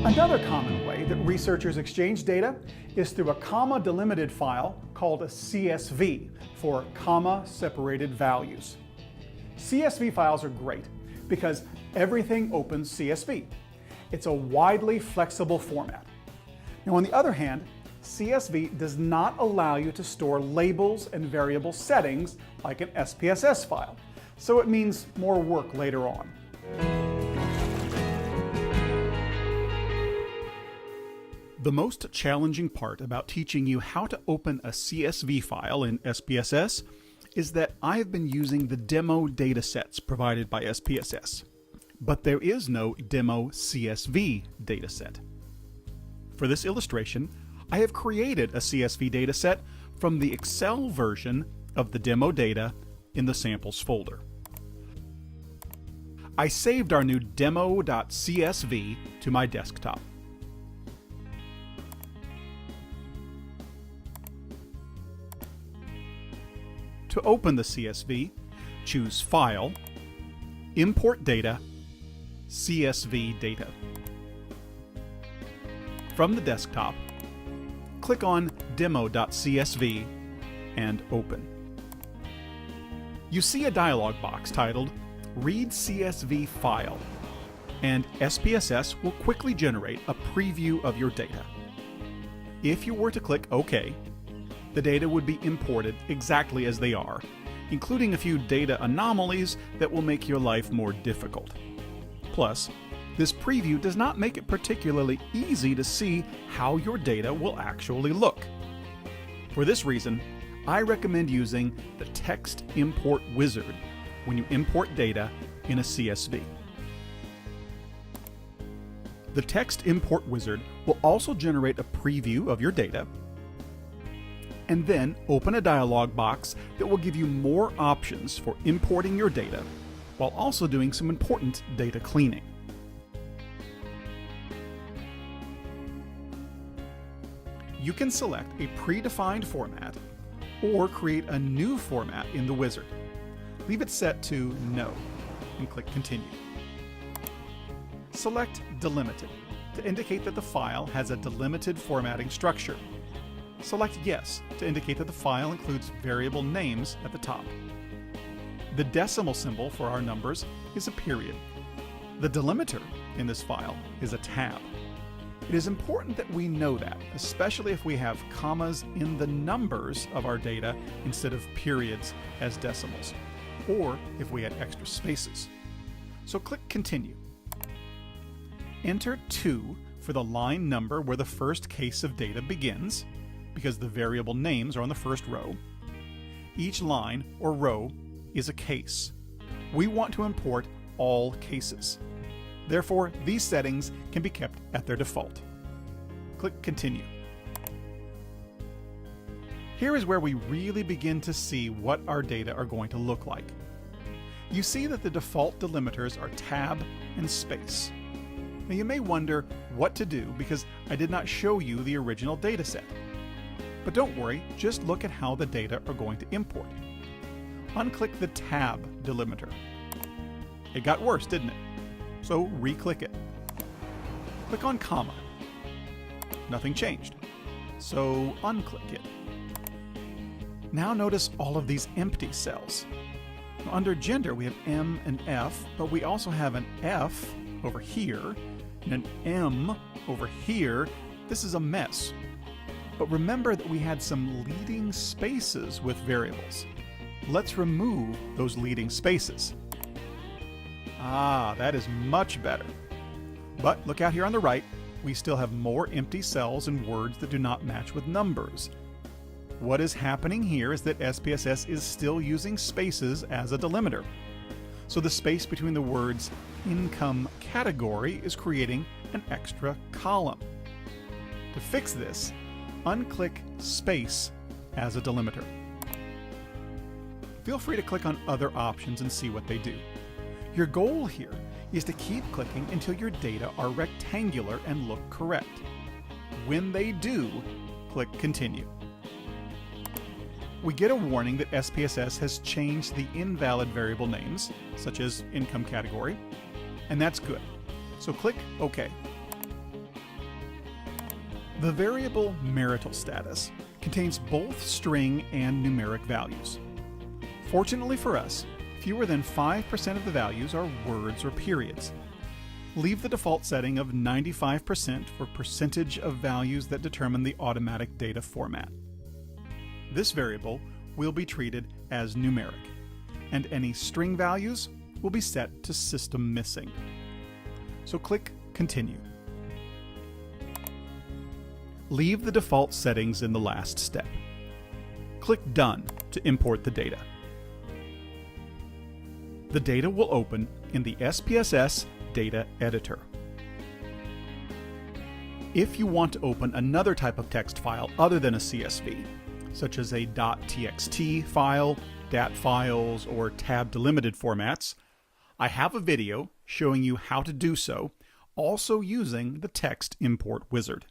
Another common way that researchers exchange data is through a comma-delimited file called a CSV, for comma-separated values. CSV files are great because everything opens CSV. It's a widely flexible format. Now, on the other hand, CSV does not allow you to store labels and variable settings like an SPSS file, so it means more work later on. The most challenging part about teaching you how to open a CSV file in SPSS is that I have been using the demo datasets provided by SPSS, but there is no demo.csv dataset. For this illustration, I have created a CSV dataset from the Excel version of the demo data in the samples folder. I saved our new demo.csv to my desktop. To open the CSV, choose File, Import Data, CSV Data. From the desktop, click on demo.csv and open. You see a dialog box titled Read CSV File, and SPSS will quickly generate a preview of your data. If you were to click OK, the data would be imported exactly as they are, including a few data anomalies that will make your life more difficult. Plus, this preview does not make it particularly easy to see how your data will actually look. For this reason, I recommend using the Text Import Wizard when you import data in a CSV. The Text Import Wizard will also generate a preview of your data, and then open a dialog box that will give you more options for importing your data while also doing some important data cleaning. You can select a predefined format or create a new format in the wizard. Leave it set to No and click Continue. Select Delimited to indicate that the file has a delimited formatting structure. Select Yes to indicate that the file includes variable names at the top. The decimal symbol for our numbers is a period. The delimiter in this file is a tab. It is important that we know that, especially if we have commas in the numbers of our data instead of periods as decimals, or if we had extra spaces. So click Continue. Enter 2 for the line number where the first case of data begins, because the variable names are on the first row. Each line or row is a case. We want to import all cases. Therefore, these settings can be kept at their default. Click Continue. Here is where we really begin to see what our data are going to look like. You see that the default delimiters are tab and space. Now you may wonder what to do because I did not show you the original dataset. But don't worry, just look at how the data are going to import. Unclick the tab delimiter. It got worse, didn't it? So re-click it. Click on comma. Nothing changed. So unclick it. Now notice all of these empty cells. Now, under gender we have M and F, but we also have an F over here and an M over here. This is a mess. But remember that we had some leading spaces with variables. Let's remove those leading spaces. Ah, that is much better. But look out here on the right, we still have more empty cells and words that do not match with numbers. What is happening here is that SPSS is still using spaces as a delimiter. So the space between the words income category is creating an extra column. To fix this, unclick space as a delimiter. Feel free to click on other options and see what they do. Your goal here is to keep clicking until your data are rectangular and look correct. When they do, click Continue. We get a warning that SPSS has changed the invalid variable names, such as income category, and that's good. So click OK. The variable marital status contains both string and numeric values. Fortunately for us, fewer than 5% of the values are words or periods. Leave the default setting of 95% for percentage of values that determine the automatic data format. This variable will be treated as numeric, and any string values will be set to system missing. So click Continue. Leave the default settings in the last step. Click Done to import the data. The data will open in the SPSS Data Editor. If you want to open another type of text file other than a CSV, such as a .txt file, DAT files, or tab delimited formats, I have a video showing you how to do so, also using the text import wizard.